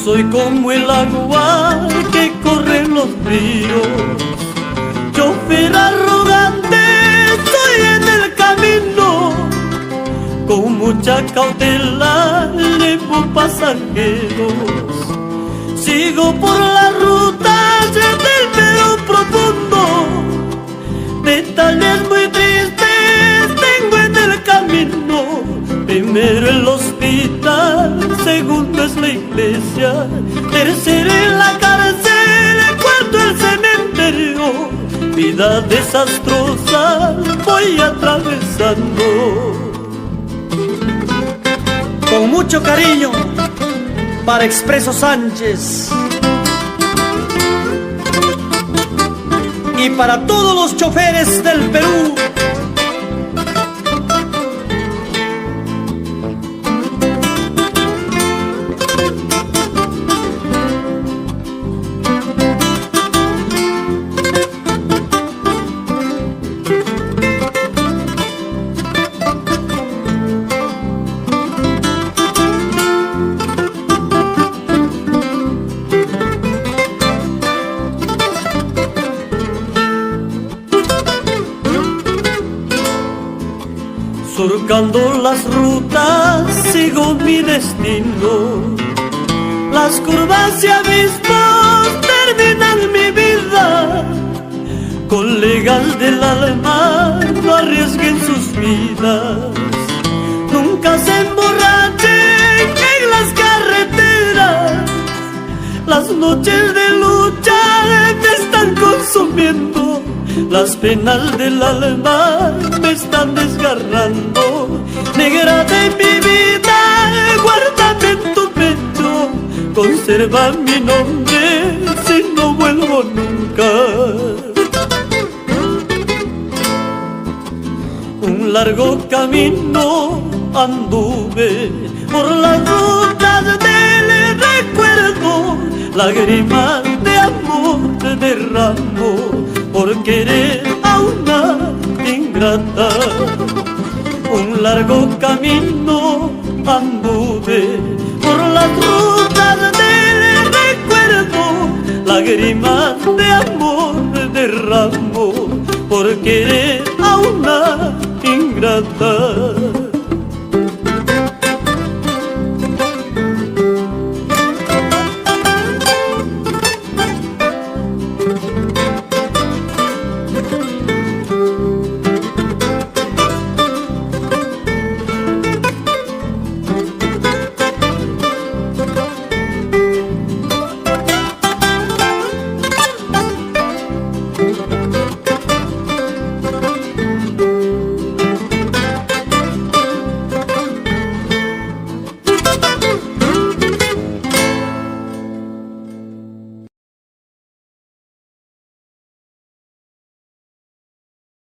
soy como el agua que corre en los ríos, chofer arrogante soy en el camino, con mucha cautela llevo pasajeros. Sigo por las rutas del Perú profundo, detalles muy tristes tengo en el camino. Primero el hospital, segundo es la iglesia, tercero en la cárcel, cuarto el cementerio. Vida desastrosa voy atravesando. Con mucho cariño para Expreso Sánchez y para todos los choferes del Perú. Surcando las rutas sigo mi destino, las curvas y abismos terminan mi vida. Colegas del alma no arriesguen sus vidas, nunca se emborrachen en las carreteras. Las noches de lucha me están consumiendo, las penas del alma me están desgarrando. Negra de mi vida, guárdame en tu pecho, conserva mi nombre si no vuelvo nunca. Un largo camino anduve por las rutas del recuerdo, lágrimas de amor te derramo por querer a una ingrata. Un largo camino anduve por las rutas del recuerdo, lágrimas de amor derramo por querer a una ingrata.